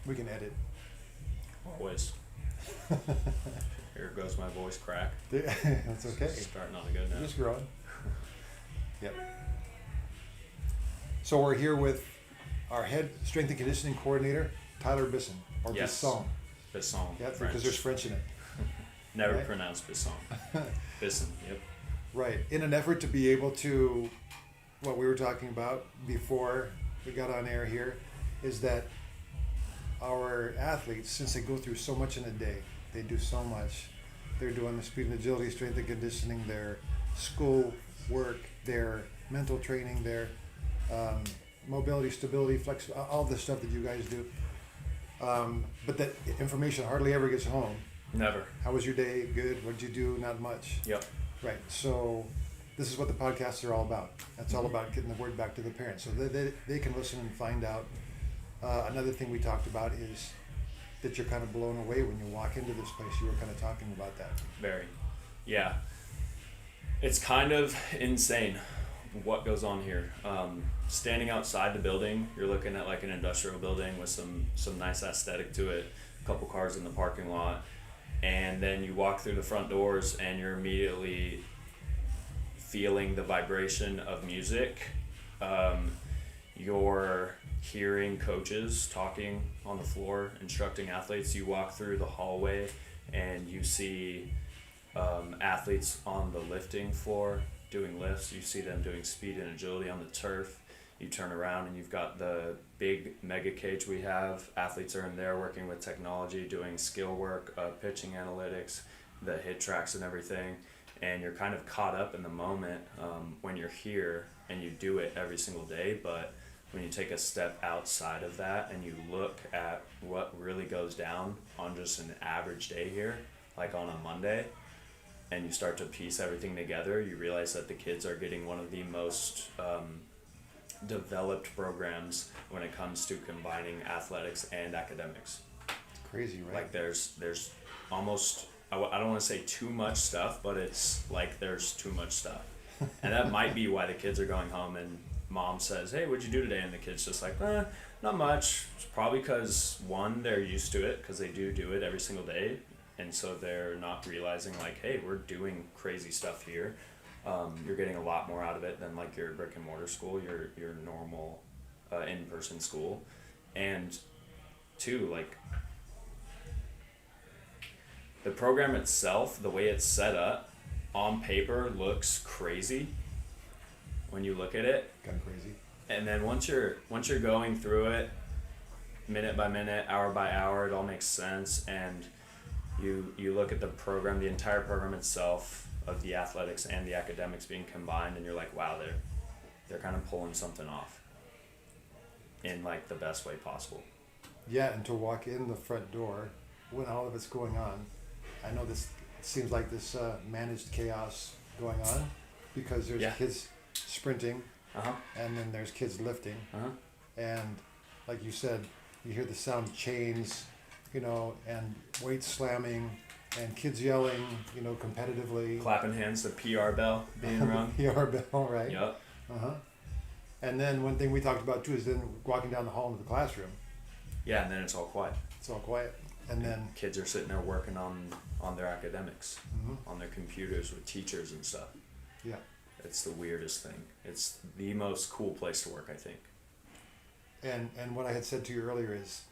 We can edit. Always. Here goes my voice crack. That's okay. Starting on a good note. Just growing. Yep. So we're here with our head strength and conditioning coordinator, Tyler Bisson, or Yes. Bisson. Bisson. Yeah, French. because there's French in it. Never Right? pronounced Bisson. Bisson, yep. Right. In an effort to be able to, what we were talking about before we got on air here, is that our athletes, since they go through so much in a day, they do so much. They're doing the speed and agility, strength and conditioning, their school work, their mental training, their mobility, stability, flex, all the stuff that you guys do. But that information hardly ever gets home. Never. How was your day? Good. What did you do? Not much. Yep. Right. So this is what the podcasts are all about. That's all about getting the word back to the parents so they can listen and find out. Another thing we talked about is that you're kind of blown away when you walk into this place. You were kind of talking about that. Very. Yeah. It's kind of insane what goes on here. Standing outside the building, you're looking at like an industrial building with some nice aesthetic to it, a couple cars in the parking lot, and then you walk through the front doors and you're immediately feeling the vibration of music. You're hearing coaches talking on the floor, instructing athletes. You walk through the hallway and you see athletes on the lifting floor doing lifts. You see them doing speed and agility on the turf. You turn around and you've got the big mega cage we have. Athletes are in there working with technology, doing skill work, pitching analytics, the hit tracks and everything. And you're kind of caught up in the moment when you're here and you do it every single day. But when you take a step outside of that and you look at what really goes down on just an average day here, like on a Monday, and you start to piece everything together, you realize that the kids are getting one of the most developed programs when it comes to combining athletics and academics. It's crazy, right? Like there's almost, I don't want to say too much stuff, but it's like there's too much stuff. And that might be why the kids are going home and mom says, hey, what'd you do today? And the kid's just like, not much. It's probably because, one, they're used to it because they do it every single day. And so they're not realizing like, hey, we're doing crazy stuff here. You're getting a lot more out of it than like your brick and mortar school, your normal in-person school. And two, like the program itself, the way it's set up on paper looks crazy when you look at it. Kind of crazy. And then once you're going through it minute by minute, hour by hour, it all makes sense. And you look at the program, the entire program itself of the athletics and the academics being combined, and you're like, wow, they're kind of pulling something off in like the best way possible. Yeah, and to walk in the front door when all of it's going on, I know this seems like this managed chaos going on because there's kids sprinting, and then there's kids lifting, and like you said, you hear the sound of chains, and weights slamming, and kids yelling, competitively. Clapping hands, the PR bell being rung. PR bell, right? Yep. And then one thing we talked about too is then walking down the hall into the classroom. Yeah, and then it's all quiet. It's all quiet. And then kids are sitting there working on their academics, on their computers with teachers and stuff. Yeah. It's the weirdest thing. It's the most cool place to work, I think. And what I had said to you earlier is,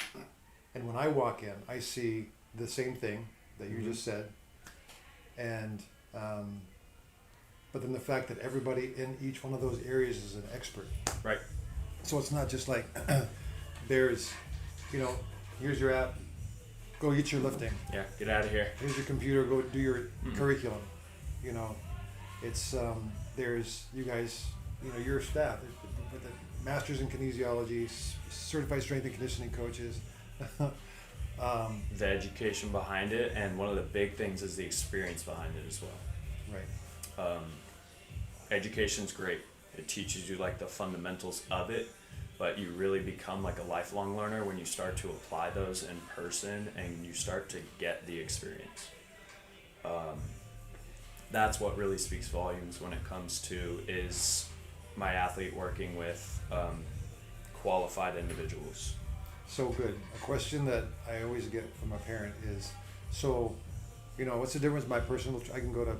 and when I walk in, I see the same thing that you just said, and but then the fact that everybody in each one of those areas is an expert. Right. So it's not just like there's, here's your app, go get your lifting. Yeah, get out of here. Here's your computer, go do your curriculum. It's there's you guys, your staff, the masters in kinesiology, certified strength and conditioning coaches. The education behind it, and one of the big things is the experience behind it as well. Right. Education's great. It teaches you like the fundamentals of it, but you really become like a lifelong learner when you start to apply those in person and you start to get the experience. That's what really speaks volumes when it comes to is my athlete working with qualified individuals. So good. A question that I always get from a parent is, so, what's the difference? I can go to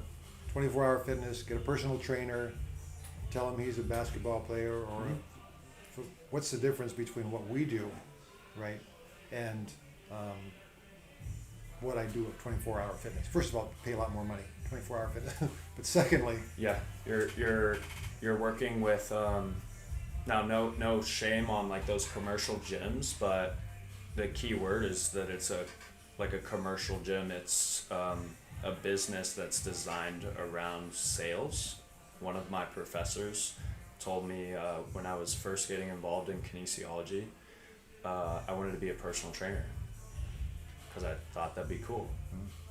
24-hour fitness, get a personal trainer, tell him he's a basketball player, or what's the difference between what we do, right, and what I do at 24-hour fitness? First of all, pay a lot more money, 24-hour fitness. But secondly, Yeah, you're working with now no shame on like those commercial gyms, but the key word is that it's a commercial gym. It's a business that's designed around sales. One of my professors told me when I was first getting involved in kinesiology, I wanted to be a personal trainer because I thought that'd be cool.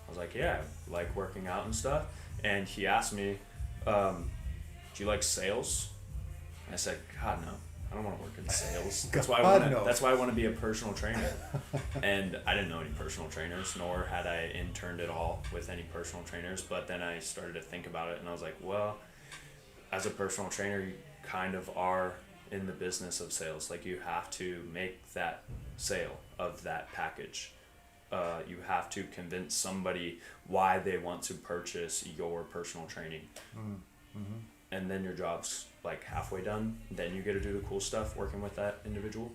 I was like, yeah, I like working out and stuff. And he asked me, do you like sales? And I said, God, no. I don't want to work in sales. That's why I want to be a personal trainer. And I didn't know any personal trainers, nor had I interned at all with any personal trainers. But then I started to think about it, and I was like, well, as a personal trainer, you kind of are in the business of sales. Like, you have to make that sale of that package. You have to convince somebody why they want to purchase your personal training. Mm-hmm. And then your job's like halfway done. Then you get to do the cool stuff working with that individual.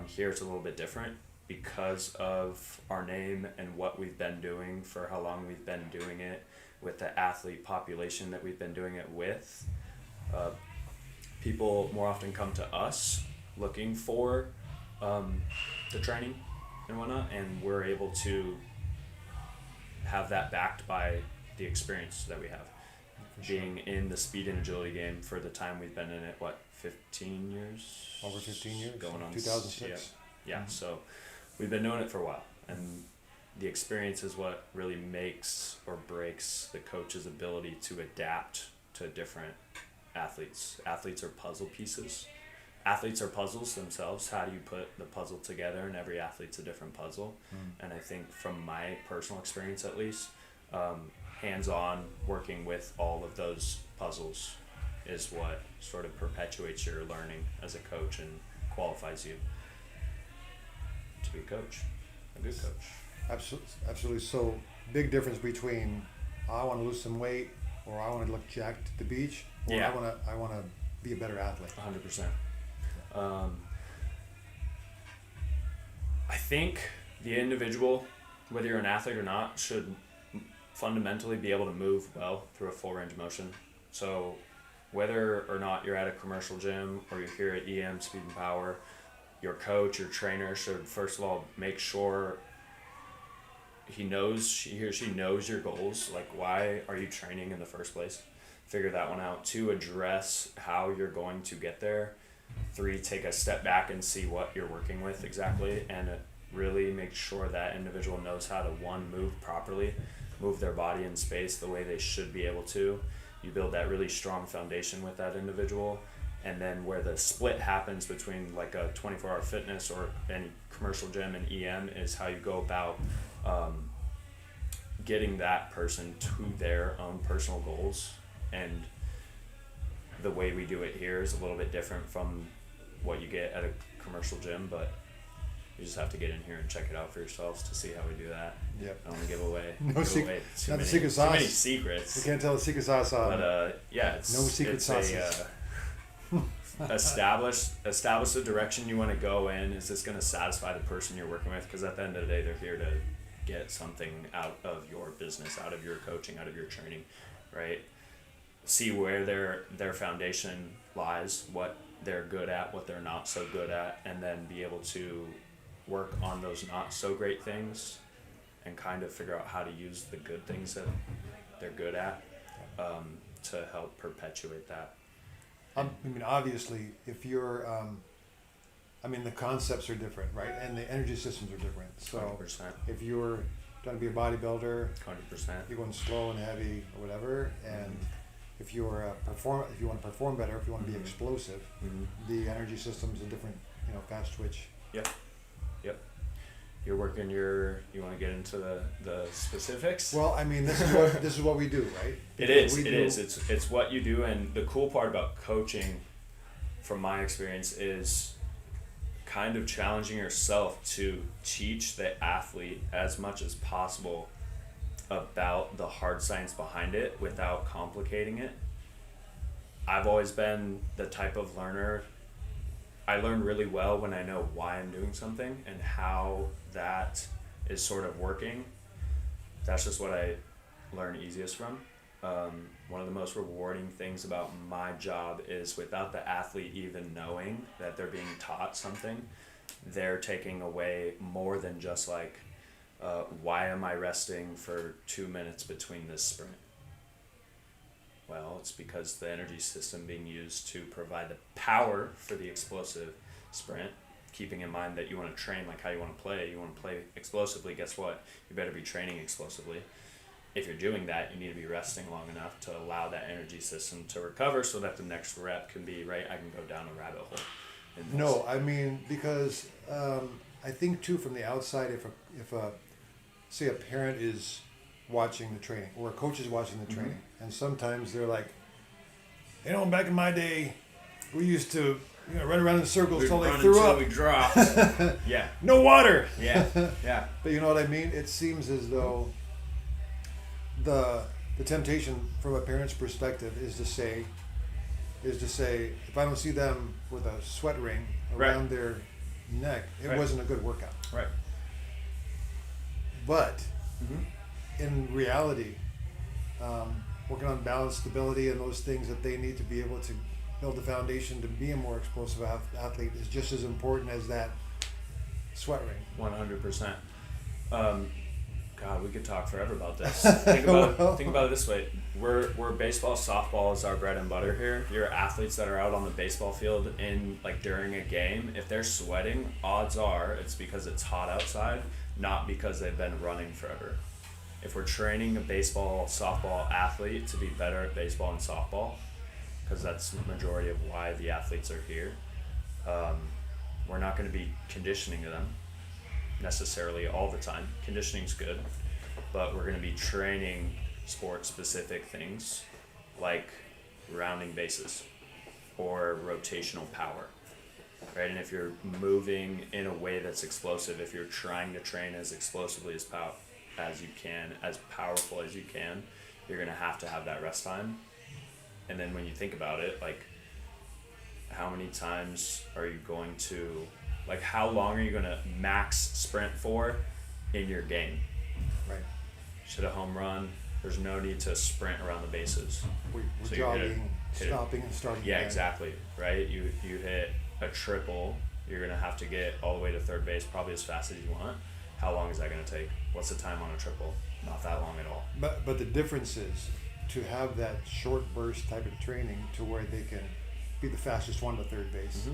Here it's a little bit different because of our name and what we've been doing for how long we've been doing it with the athlete population that we've been doing it with. People more often come to us looking for the training and whatnot, and we're able to have that backed by the experience that we have. Being in the speed and agility game for the time we've been in it, 15 years? Over 15 years? Going on 2006? Yeah, mm-hmm. So we've been doing it for a while, and the experience is what really makes or breaks the coach's ability to adapt to different athletes. Athletes are puzzle pieces. Athletes are puzzles themselves. How do you put the puzzle together? And every athlete's a different puzzle. And I think from my personal experience at least, hands-on working with all of those puzzles is what sort of perpetuates your learning as a coach and qualifies you to be a coach, a good coach. Absolutely. So big difference between I want to lose some weight, or I want to look jacked at the beach, or Yeah. I want to be a better athlete. 100%. I think the individual, whether you're an athlete or not, should fundamentally be able to move well through a full range of motion. So whether or not you're at a commercial gym or you're here at EM Speed and Power, your coach, your trainer should first of all make sure he or she knows your goals. Like, why are you training in the first place? Figure that one out. 2, address how you're going to get there. 3, take a step back and see what you're working with exactly, and really make sure that individual knows how to, 1, move properly, move their body in space the way they should be able to. You build that really strong foundation with that individual, and then where the split happens between like a 24-hour fitness or any commercial gym and EM is how you go about getting that person to their own personal goals. And the way we do it here is a little bit different from what you get at a commercial gym, but you just have to get in here and check it out for yourselves to see how we do that. Yep. I don't want to give away too many secrets. You can't tell the secret sauce on. But yeah, it's no secret sauces. Establish the direction you want to go in. Is this going to satisfy the person you're working with? Because at the end of the day, they're here to get something out of your business, out of your coaching, out of your training, right? See where their foundation lies, what they're good at, what they're not so good at, and then be able to work on those not so great things and kind of figure out how to use the good things that they're good at to help perpetuate that. I mean, obviously, if you're, the concepts are different, right? And the energy systems are different. So 100%. if you're trying to be a bodybuilder, 100%. you're going slow and heavy or whatever, and if you want to perform better, if you want to be explosive, the energy system's a different, fast twitch. Yep. You're working you want to get into the specifics? Well, this is what we do, right? It is. It's what you do, and the cool part about coaching, from my experience, is kind of challenging yourself to teach the athlete as much as possible about the hard science behind it without complicating it. I've always been the type of learner, I learn really well when I know why I'm doing something and how that is sort of working. That's just what I learn easiest from. One of the most rewarding things about my job is without the athlete even knowing that they're being taught something, they're taking away more than just like, why am I resting for 2 minutes between this sprint? Well, it's because the energy system being used to provide the power for the explosive sprint, keeping in mind that you want to train like how you want to play. You want to play explosively, guess what? You better be training explosively. If you're doing that, you need to be resting long enough to allow that energy system to recover so that the next rep can be, right, I can go down a rabbit hole. No, I mean, because I think too from the outside, if say a parent is watching the training or a coach is watching the training, and sometimes they're like, back in my day, we used to run around in circles until they threw up. We dropped. Yeah. No water. Yeah. Yeah. But you know what I mean? It seems as though the temptation from a parent's perspective is to say, if I don't see them with a sweat ring around their neck, it wasn't a good workout. Right. But in reality, working on balance, stability, and those things that they need to be able to build the foundation to be a more explosive athlete is just as important as that sweat ring. 100%. God, we could talk forever about this. Think about it this way. We're baseball, softball is our bread and butter here. Your athletes that are out on the baseball field during a game, if they're sweating, odds are it's because it's hot outside, not because they've been running forever. If we're training a baseball, softball athlete to be better at baseball and softball, because that's the majority of why the athletes are here, we're not going to be conditioning them necessarily all the time. Conditioning's good, but we're going to be training sport-specific things like rounding bases or rotational power, right? And if you're moving in a way that's explosive, if you're trying to train as explosively as you can, as powerful as you can, you're going to have that rest time. And then when you think about it, like, how many times are you going to, like, how long are you going to max sprint for in your game? Right. Should a home run, there's no need to sprint around the bases. We're So jogging, stopping and starting Yeah, again. exactly, right? You hit a triple, you're going to have to get all the way to third base probably as fast as you want. How long is that going to take? What's the time on a triple? Not that long at all. But the difference is to have that short burst type of training to where they can be the fastest one to third base.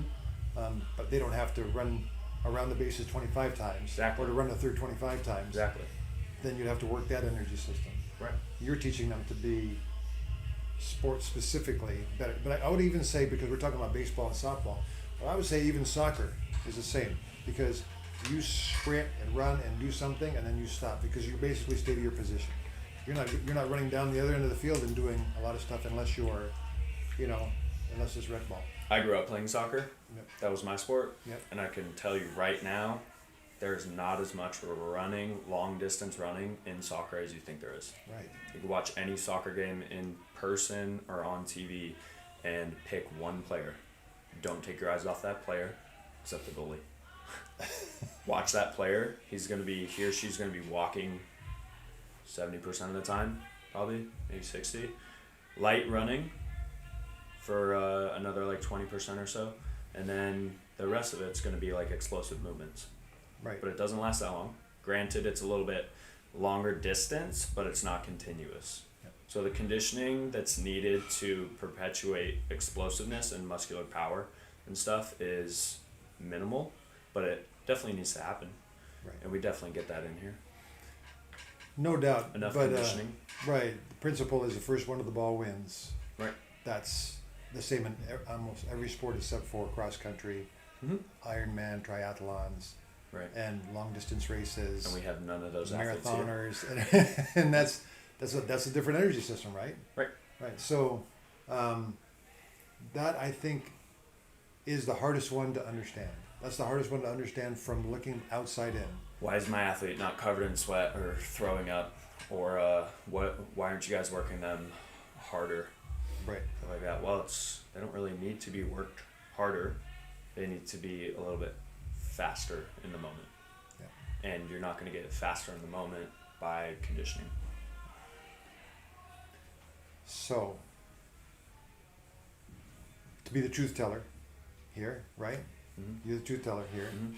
But they don't have to run around the bases 25 times. Exactly. Or to run the third 25 times. Exactly. Then you'd have to work that energy system. Right. You're teaching them to be sport specifically better. But I would even say, because we're talking about baseball and softball, I would say even soccer is the same, because you sprint and run and do something and then you stop because you basically stay to your position. You're not running down the other end of the field and doing a lot of stuff unless you're, unless it's red ball. I grew up playing soccer. Yep. That was my sport. Yep. And I can tell you right now, there's not as much running, long distance running in soccer as you think there is. Right. You can watch any soccer game in person or on TV and pick one player. Don't take your eyes off that player, except the goalie. Watch that player. He or she's going to be walking 70% of the time, probably, maybe 60. Light running for another like 20% or so. And then the rest of it's going to be like explosive movements. Right. But it doesn't last that long. Granted, it's a little bit longer distance, but it's not continuous. Yep. So the conditioning that's needed to perpetuate explosiveness and muscular power and stuff is minimal, but it definitely needs to happen. Right. And we definitely get that in here. No doubt. Enough but, conditioning. Right. The principle is the first one to the ball wins. Right. That's the same in almost every sport except for cross country, Ironman, triathlons, Right. and long distance races. And we have none of those athletes here. marathoners, and that's a different energy system, right? Right. Right. So that I think is the hardest one to understand. That's the hardest one to understand from looking outside in. Why is my athlete not covered in sweat or throwing up? Or why aren't you guys working them harder? Right. Stuff like that. Well, they don't really need to be worked harder. They need to be a little bit faster in the moment. Yeah. And you're not going to get faster in the moment by conditioning. So, to be the truth teller here, right? Mm-hmm. You're the truth teller here. Mm-hmm.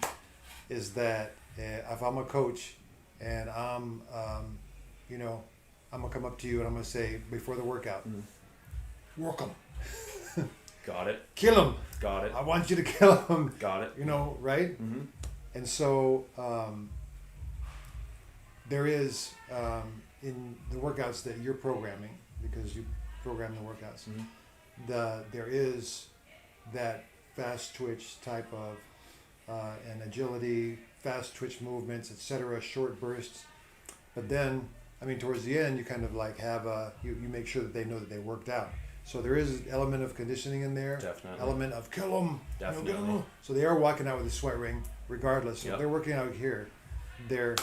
Is that if I'm a coach and I'm, I'm gonna come up to you and I'm gonna say before the workout, work them, Got it. kill them. Got it. I want you to kill them. Got it. Right? Mm-hmm. And so there is in the workouts that you're programming, because you program the workouts, there is that fast twitch type of and agility, fast twitch movements, etc., short bursts. But then, I mean, towards the end, you kind of like have you make sure that they know that they worked out. So there is an element of conditioning in there. Definitely. Element of kill them. Definitely. So they are walking out with a sweat ring, regardless. So Yep. if they're working out here, they're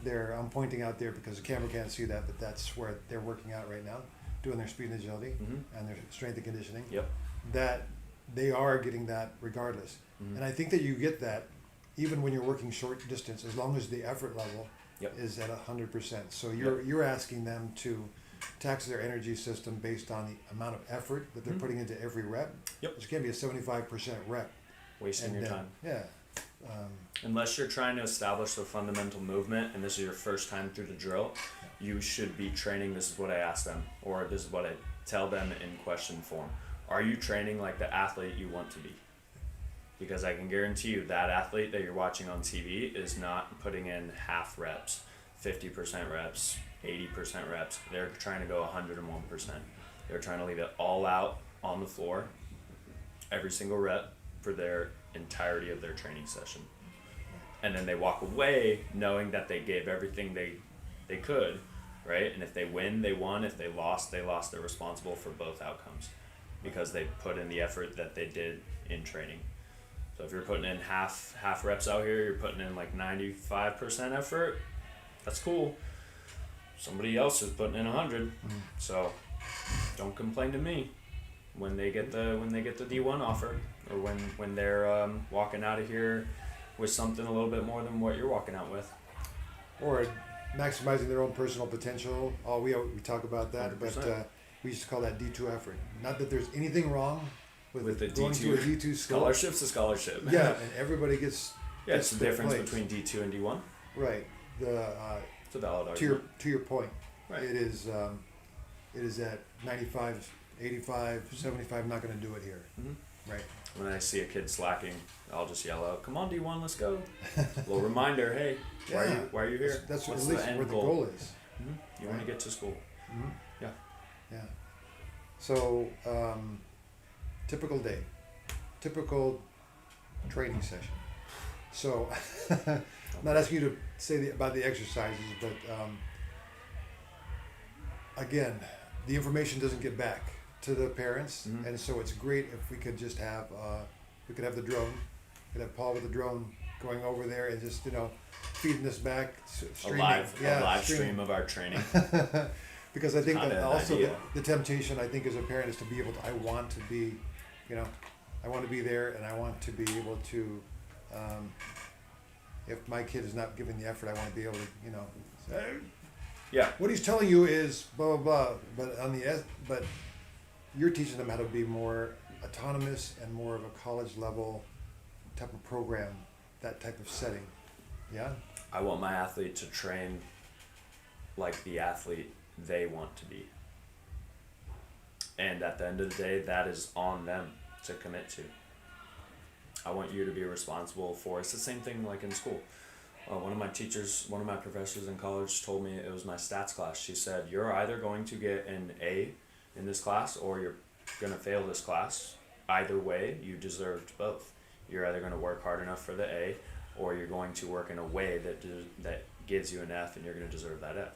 I'm pointing out there because the camera can't see that, but that's where they're working out right now, doing their speed and agility and their strength and conditioning. Yep. That they are getting that regardless. And I think that you get that even when you're working short distance, as long as the effort level is at 100%. So you're asking them to tax their energy system based on the amount of effort that they're putting into every rep. Yep. Which can be a 75% rep. Wasting your time. Yeah. Unless you're trying to establish the fundamental movement and this is your first time through the drill, you should be training. This is what I ask them, or this is what I tell them in question form. Are you training like the athlete you want to be? Because I can guarantee you that athlete that you're watching on TV is not putting in half reps, 50% reps, 80% reps. They're trying to go 101%. They're trying to leave it all out on the floor, every single rep for their entirety of their training session. And then they walk away knowing that they gave everything they could, right? And if they win, they won. If they lost, they lost. They're responsible for both outcomes because they put in the effort that they did in training. So if you're putting in half reps out here, you're putting in like 95% effort, that's cool. Somebody else is putting in 100. So don't complain to me when they get the D1 offer, or when they're walking out of here with something a little bit more than what you're walking out with. Or maximizing their own personal potential. We talk about that, 100%. but we used to call that D2 effort. Not that there's anything wrong with the going D2 to a D2 school. Scholarship's a scholarship. Yeah, and everybody gets. Yeah, it's gets the their difference place. between D2 and D1. Right. It's a valid To argument. your point, Right. it is at 95, 85, 75. Not going to do it here. Right. When I see a kid slacking, I'll just yell out, "Come on, D1, let's go!" Little reminder, hey, why are you here? That's What's at least the end where the goal? goal is. You want to get to school. Yeah. So, typical day, typical training session. So, I'm not asking you to say about the exercises, but again, the information doesn't get back to the parents, and so it's great if we could just have the drone, we could have Paul with the drone going over there and just feeding us back, streaming. A live stream of our training. Because I think Kinda that an also idea. the temptation, I think, as a parent is to be able to, I want to be there, and I want to be able to, if my kid is not giving the effort, I want to be able to, say, Yeah. what he's telling you is blah, blah, blah, but you're teaching them how to be more autonomous and more of a college level type of program, that type of setting. Yeah? I want my athlete to train like the athlete they want to be. And at the end of the day, that is on them to commit to. I want you to be responsible for, it's the same thing like in school. One of my professors in college told me, it was my stats class, she said, you're either going to get an A in this class or you're going to fail this class. Either way, you deserved both. You're either going to work hard enough for the A or you're going to work in a way that gives you an F and you're going to deserve that F.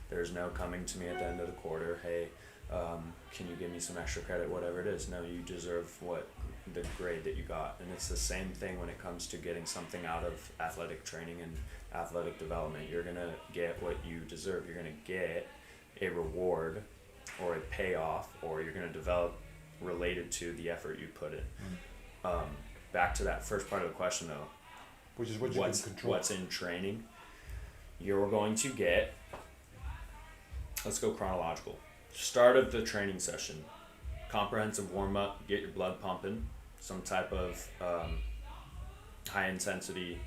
There's no coming to me at the end of the quarter, hey, can you give me some extra credit, whatever it is. No, you deserve what the grade that you got. And it's the same thing when it comes to getting something out of athletic training and athletic development. You're going to get what you deserve. You're going to get a reward or a payoff, or you're going to develop related to the effort you put in. Back to that first part of the question though, which is what you can control. What's in training? You're going to get, let's go chronological. Start of the training session, comprehensive warm up, get your blood pumping, some type of high intensity,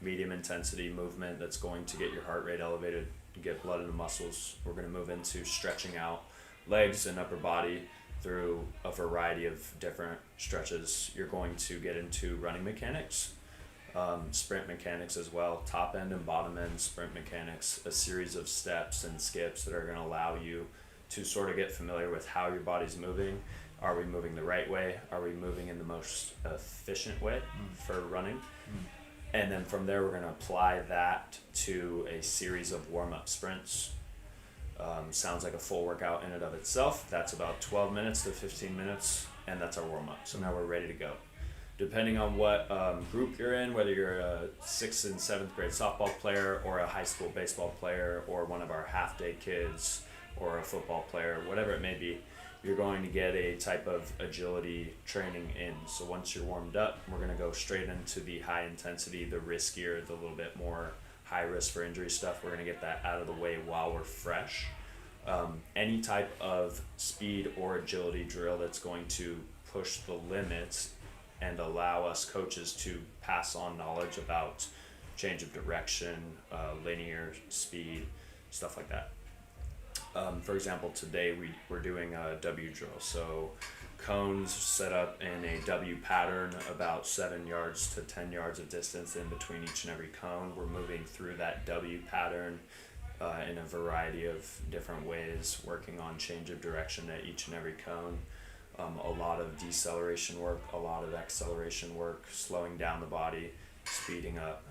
medium intensity movement that's going to get your heart rate elevated, get blood in the muscles. We're going to move into stretching out legs and upper body through a variety of different stretches. You're going to get into running mechanics, sprint mechanics as well, top end and bottom end sprint mechanics, a series of steps and skips that are going to allow you to sort of get familiar with how your body's moving. Are we moving the right way? Are we moving in the most efficient way for running? And then from there, we're going to apply that to a series of warm-up sprints. Sounds like a full workout in and of itself. That's about 12 minutes to 15 minutes, and that's our warm-up. So now we're ready to go. Depending on what group you're in, whether you're a 6th and 7th grade softball player or a high school baseball player or one of our half-day kids or a football player, whatever it may be, you're going to get a type of agility training in. So once you're warmed up, we're going to go straight into the high intensity, the riskier, the little bit more high risk for injury stuff. We're going to get that out of the way while we're fresh. Any type of speed or agility drill that's going to push the limits and allow us coaches to pass on knowledge about change of direction, linear speed, stuff like that. For example, today we're doing a W drill. So cones set up in a W pattern, about 7 yards to 10 yards of distance in between each and every cone. We're moving through that W pattern in a variety of different ways, working on change of direction at each and every cone. A lot of deceleration work, a lot of acceleration work, slowing down the body, speeding up,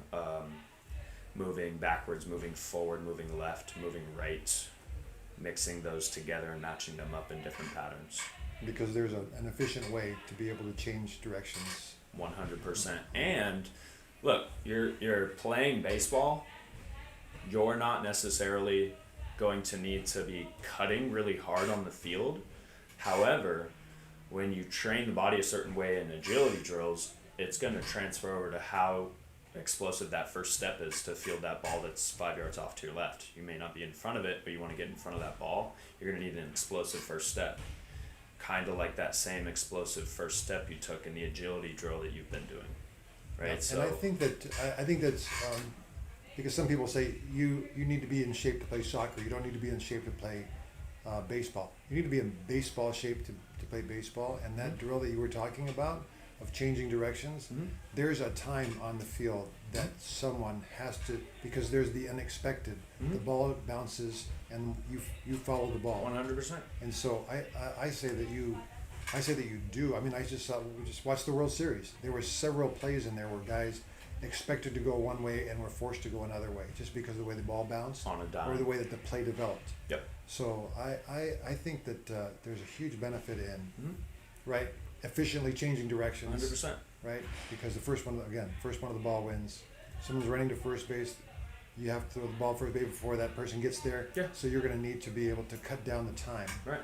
moving backwards, moving forward, moving left, moving right, mixing those together and matching them up in different patterns. Because there's an efficient way to be able to change directions. 100%. And look, you're playing baseball. You're not necessarily going to need to be cutting really hard on the field. However, when you train the body a certain way in agility drills, it's going to transfer over to how explosive that first step is to field that ball that's 5 yards off to your left. You may not be in front of it, but you want to get in front of that ball. You're going to need an explosive first step. Kind of like that same explosive first step you took in the agility drill that you've been doing, right? And So I think that's because some people say you need to be in shape to play soccer. You don't need to be in shape to play baseball. You need to be in baseball shape to play baseball. And that drill that you were talking about of changing directions, there's a time on the field that someone has to, because there's the unexpected. The ball bounces and you follow the ball. 100%. And so I say that you do. I mean, we just watched the World Series. There were several plays in there where guys expected to go one way and were forced to go another way just because of the way the ball bounced On a dime. or the way that the play developed. Yep. So I think that there's a huge benefit in, right, efficiently changing directions. 100%. Right? Because the first one of the ball wins. Someone's running to first base. You have to throw the ball first base before that person gets there. Yeah. So you're going to need to be able to cut down the time. Right.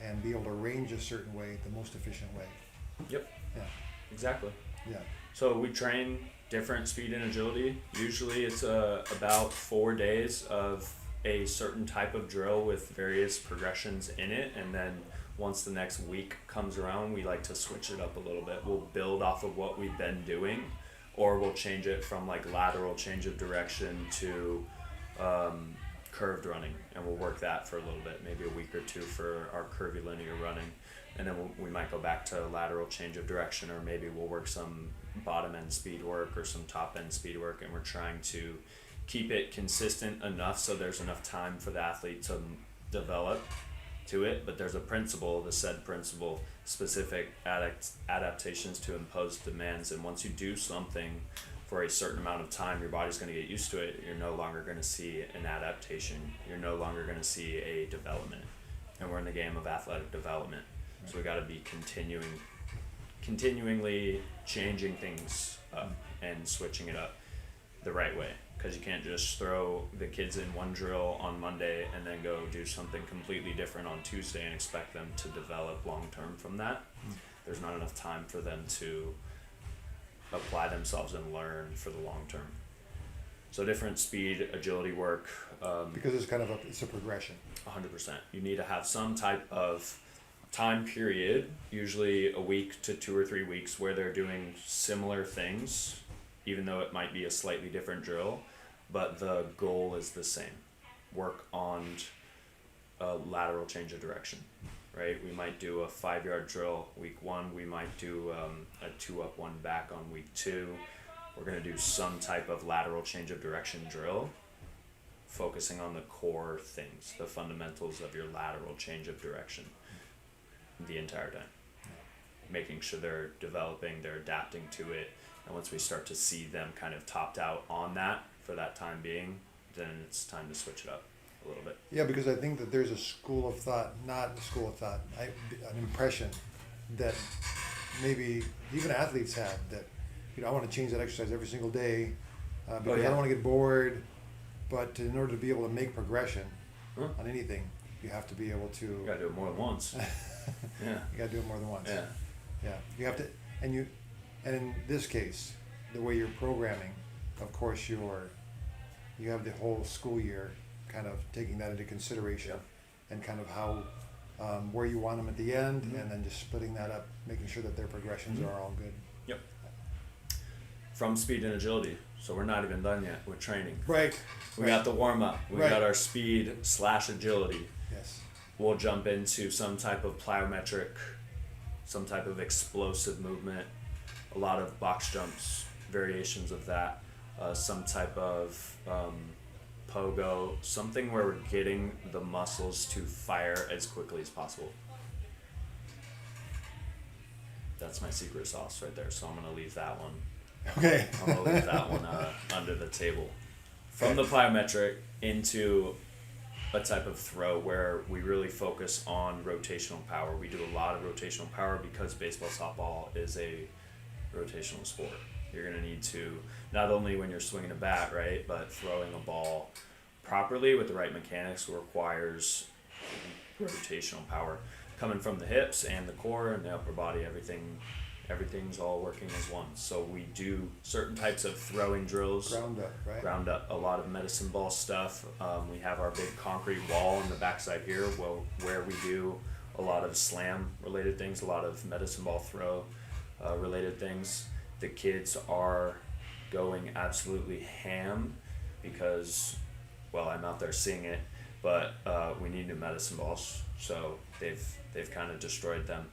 And be able to range a certain way, the most efficient way. Yep. Yeah. Exactly. Yeah. So we train different speed and agility. Usually it's about 4 days of a certain type of drill with various progressions in it, and then once the next week comes around, we like to switch it up a little bit. We'll build off of what we've been doing, or we'll change it from like lateral change of direction to curved running, and we'll work that for a little bit, maybe a week or two for our curvy linear running, and then we might go back to lateral change of direction, or maybe we'll work some bottom end speed work or some top end speed work, and we're trying to keep it consistent enough so there's enough time for the athlete to develop to it. But there's a principle, the said principle, specific adaptations to impose demands, and once you do something for a certain amount of time, your body's going to get used to it. You're no longer going to see an adaptation. You're no longer going to see a development. And we're in the game of athletic development. So we got to be continuing continually changing things up and switching it up the right way, because you can't just throw the kids in one drill on Monday and then go do something completely different on Tuesday and expect them to develop long term from that. There's not enough time for them to apply themselves and learn for the long term. So different speed, agility work. Because it's kind of it's a progression. 100%. You need to have some type of time period, usually a week to 2 or 3 weeks, where they're doing similar things, even though it might be a slightly different drill, but the goal is the same. Work on a lateral change of direction, right? We might do a 5-yard drill week 1. We might do a 2 up, 1 back on week 2. We're going to do some type of lateral change of direction drill, focusing on the core things, the fundamentals of your lateral change of direction the entire time. Making sure they're developing, they're adapting to it, and once we start to see them kind of topped out on that for that time being, then it's time to switch it up a little bit. Yeah, because I think that there's a school of thought, not a school of thought, an impression that maybe even athletes have that, I want to change that exercise every single day because I don't want to get bored. But in order to be able to make progression on anything, you have to be able to. You gotta do it more than once. Yeah. You gotta do it more than once. Yeah. Yeah. You have to, and in this case, the way you're programming, of course, you have the whole school year kind of taking that into consideration, and kind of how where you want them at the end, and then just splitting that up, making sure that their progressions are all good. Yep. From speed and agility, so we're not even done yet with training. Right. We got the warm up. We got our speed / agility. Yes. We'll jump into some type of plyometric, some type of explosive movement, a lot of box jumps, variations of that, some type of pogo, something where we're getting the muscles to fire as quickly as possible. That's my secret sauce right there, so I'm going to leave that one. Okay. I'm going to leave that one under the table. From the plyometric into a type of throw where we really focus on rotational power. We do a lot of rotational power because baseball, softball is a rotational sport. You're going to need to, not only when you're swinging a bat, right, but throwing a ball properly with the right mechanics requires rotational power coming from the hips and the core and the upper body. Everything's all working as one. So we do certain types of throwing drills. Ground up, right? Ground up, a lot of medicine ball stuff. We have our big concrete wall on the backside here where we do a lot of slam related things, a lot of medicine ball throw related things. The kids are going absolutely ham because, well, I'm out there seeing it, but we need new medicine balls. So they've kind of destroyed them.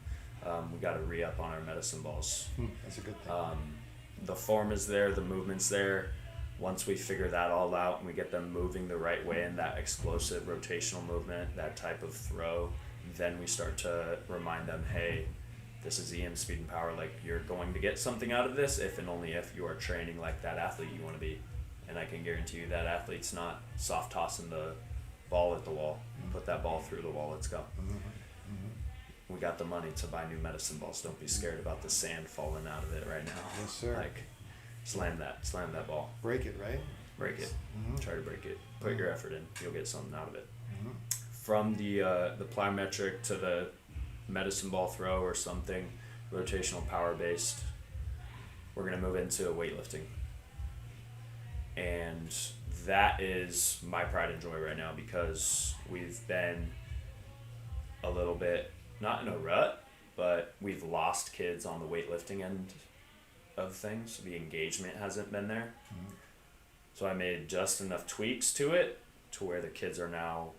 We got to re-up on our medicine balls. That's a good thing. The form is there, the movement's there. Once we figure that all out and we get them moving the right way in that explosive rotational movement, that type of throw, then we start to remind them, hey, this is EM speed and power. Like, you're going to get something out of this if and only if you are training like that athlete you want to be. And I can guarantee you that athlete's not soft tossing the ball at the wall. Put that ball through the wall, let's go. We got the money to buy new medicine balls. Don't be scared about the sand falling out of it right now. Yes, sir. Like, slam that ball. Break it, right? Break it. Try to break it. Put your effort in. You'll get something out of it. From the plyometric to the medicine ball throw or something rotational power based, we're gonna move into weightlifting. And that is my pride and joy right now because we've been a little bit, not in a rut, but we've lost kids on the weightlifting end of things. The engagement hasn't been there. So I made just enough tweaks to it to where the kids are now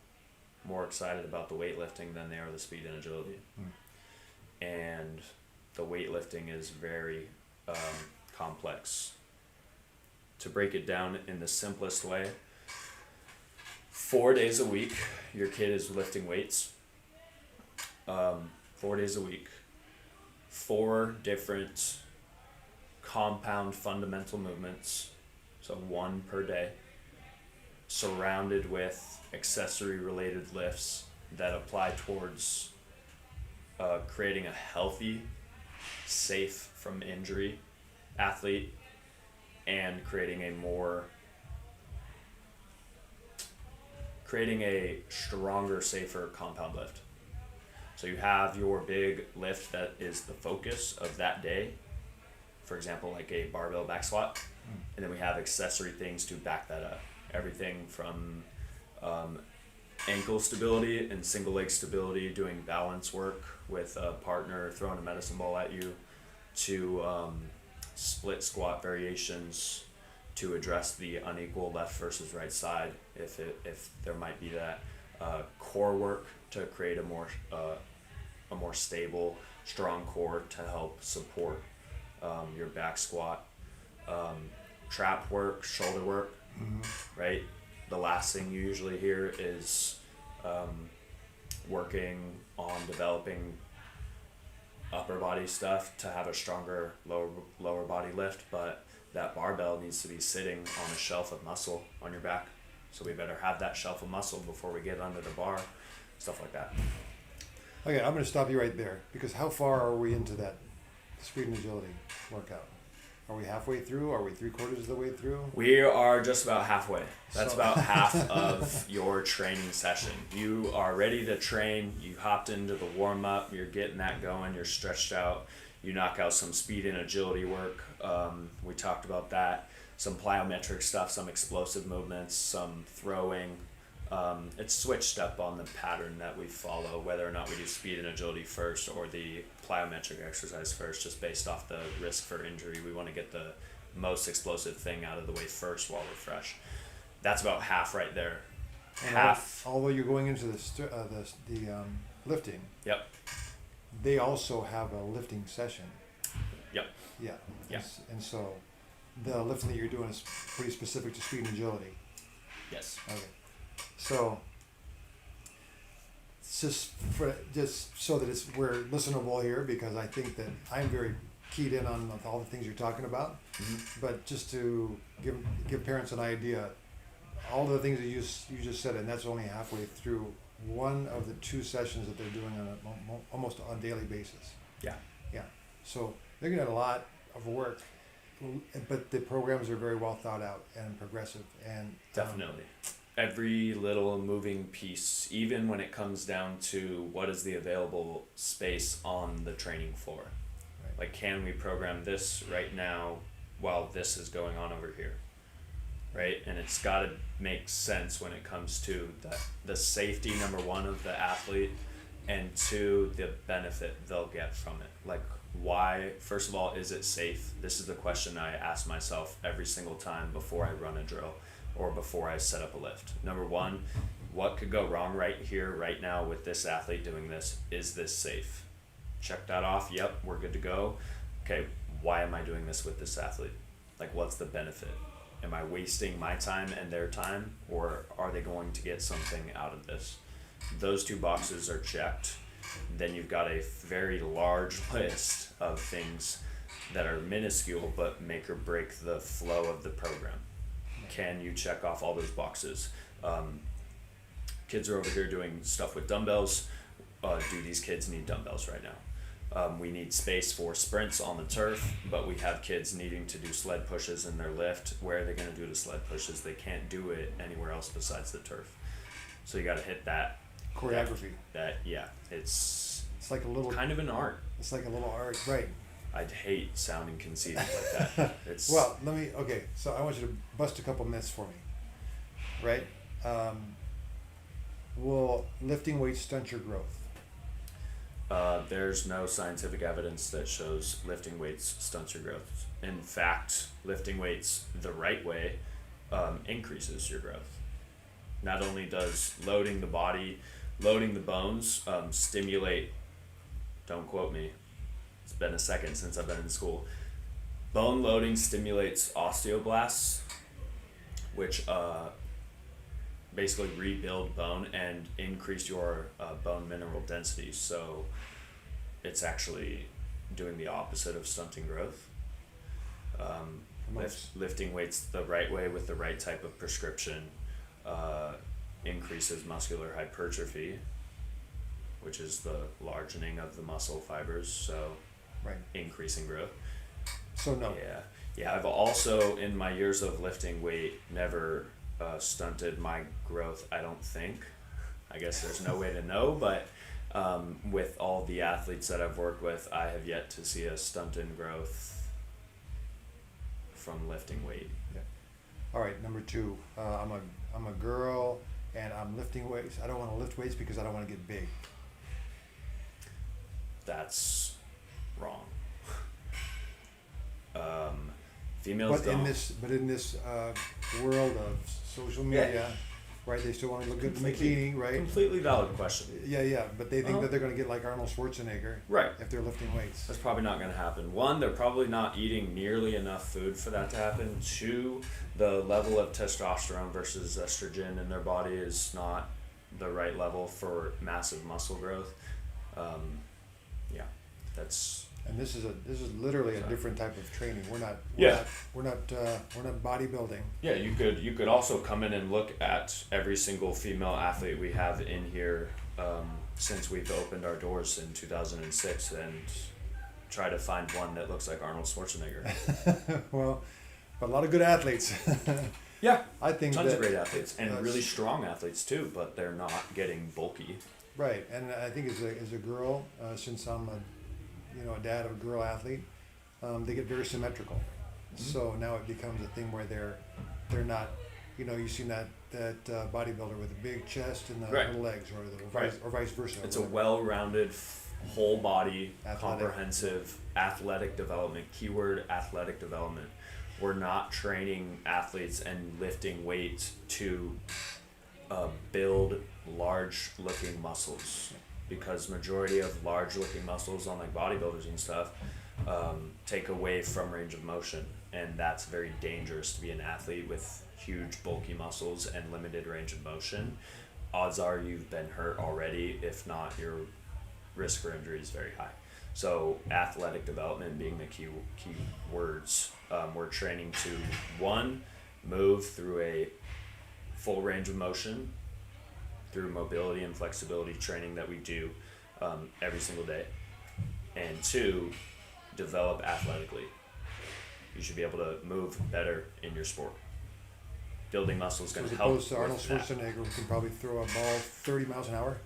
more excited about the weightlifting than they are the speed and agility. And the weightlifting is very complex. To break it down in the simplest way, 4 days a week, your kid is lifting weights. 4 days a week, 4 different compound fundamental movements, so 1 per day, surrounded with accessory related lifts that apply towards creating a healthy safe from injury athlete and creating a stronger, safer compound lift. So you have your big lift that is the focus of that day, for example, like a barbell back squat, and then we have accessory things to back that up. Everything from ankle stability and single leg stability, doing balance work with a partner throwing a medicine ball at you, to split squat variations to address the unequal left versus right side, if there might be that, core work to create a more stable, strong core to help support your back squat, trap work, shoulder work, right? The last thing you usually hear is working on developing upper body stuff to have a stronger lower body lift, but that barbell needs to be sitting on a shelf of muscle on your back, so we better have that shelf of muscle before we get under the bar, stuff like that. Okay, I'm going to stop you right there, because how far are we into that speed and agility workout? Are we halfway through? Are we 3/4 of the way through? We are just about halfway. That's So- about half of your training session. You are ready to train. You hopped into the warm up. You're getting that going. You're stretched out. You knock out some speed and agility work. We talked about that. Some plyometric stuff, some explosive movements, some throwing. It's switched up on the pattern that we follow, whether or not we do speed and agility first or the plyometric exercise first, just based off the risk for injury. We want to get the most explosive thing out of the way first while we're fresh. That's about half right there. And Half. Although you're going into the lifting, Yep. they also have a lifting session. Yep. Yeah. Yeah. And so the lifting that you're doing is pretty specific to speed and agility. Yes. Okay. So it's just so that we're listenable here, because I think that I'm very keyed in on all the things you're talking about. Mm-hmm. But just to give parents an idea, all the things that you just said, and that's only halfway through one of the 2 sessions that they're doing on almost on a daily basis. Yeah. Yeah. So they're gonna have a lot of work, but the programs are very well thought out and progressive, and Definitely. Every little moving piece, even when it comes down to what is the available space on the training floor. Right. Like, can we program this right now while this is going on over here? Right? And it's got to make sense when it comes to the safety, number one, of the athlete, and 2, the benefit they'll get from it. Like, why, first of all, is it safe? This is the question I ask myself every single time before I run a drill or before I set up a lift. Number one, what could go wrong right here, right now with this athlete doing this? Is this safe? Check that off. Yep, we're good to go. Okay, why am I doing this with this athlete? Like, what's the benefit? Am I wasting my time and their time, or are they going to get something out of this? Those 2 boxes are checked. Then you've got a very large list of things that are minuscule but make or break the flow of the program. Can you check off all those boxes? Kids are over here doing stuff with dumbbells. Do these kids need dumbbells right now? We need space for sprints on the turf, but we have kids needing to do sled pushes in their lift. Where are they going to do the sled pushes? They can't do it anywhere else besides the turf. So you got to hit that choreography. It's like a little kind of an art. It's like a little art, right? I'd hate sounding conceited like that. It's Well, so I want you to bust a couple myths for me, right? Will lifting weights stunt your growth? There's no scientific evidence that shows lifting weights stunts your growth. In fact, lifting weights the right way increases your growth. Not only does loading the bones stimulate, don't quote me, it's been a second since I've been in school. Bone loading stimulates osteoblasts, which basically rebuild bone and increase your bone mineral density. So it's actually doing the opposite of stunting growth. Lifting weights the right way with the right type of prescription increases muscular hypertrophy, which is the largening of the muscle fibers. So Right. increasing growth. So no. Yeah. I've also, in my years of lifting weight, never stunted my growth. I don't think. I guess there's no way to know, but with all the athletes that I've worked with, I have yet to see a stunt in growth from lifting weight. Yeah. All right. Number 2. I'm a girl and I'm lifting weights. I don't want to lift weights because I don't want to get big. That's wrong. Females But don't. in this world of social media, right? They still want to look good in bikini, right? Completely valid question. Yeah. But they think that they're going to get like Arnold Schwarzenegger, Right. if they're lifting weights. That's probably not going to happen. One, they're probably not eating nearly enough food for that to happen. Two, the level of testosterone versus estrogen in their body is not the right level for massive muscle growth. That's. And this is literally a different type of training. We're not bodybuilding. Yeah, you could also come in and look at every single female athlete we have in here since we've opened our doors in 2006 and try to find one that looks like Arnold Schwarzenegger. Well, but a lot of good athletes. Yeah, I think tons that, of great athletes and really strong athletes too, but they're not getting bulky. Right, and I think as a girl, since I'm a dad of a girl athlete, they get very symmetrical. Mm-hmm. So now it becomes a thing where they're not, you've seen that bodybuilder with a big chest and the little legs, or vice versa. It's a well-rounded, whole body, Athletic. comprehensive athletic development. Keyword athletic development. We're not training athletes and lifting weights to build large-looking muscles. Because majority of large-looking muscles on like bodybuilders and stuff take away from range of motion, and that's very dangerous to be an athlete with huge bulky muscles and limited range of motion. Odds are you've been hurt already. If not, your risk for injury is very high. So athletic development being the key words. We're training to, one, move through a full range of motion through mobility and flexibility training that we do every single day, and two, develop athletically. You should be able to move better in your sport. Building muscle is going to help. As opposed to Arnold Schwarzenegger, who can probably throw a ball 30 miles an hour.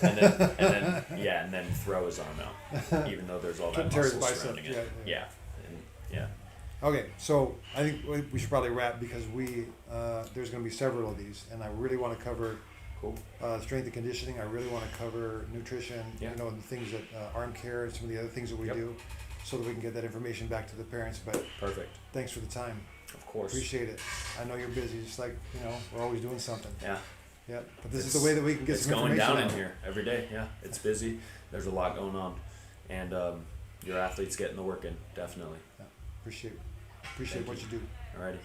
and then throw his arm out, even though there's all that muscle surrounding it. Yeah. Okay, so I think we should probably wrap because there's going to be several of these, and I really want to cover strength and conditioning. I really want to cover nutrition, and the things that arm care and some of the other things that we do, so that we can get that information back to the parents. But perfect. Thanks for the time. Of course. Appreciate it. I know you're busy, just like we're always doing something. Yeah. Yeah, but this is the way that we can get some information. It's going down in here every day. Yeah, it's busy. There's a lot going on, and your athletes getting the work in, definitely. Yeah. Appreciate what you do. Alrighty.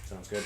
Sounds good.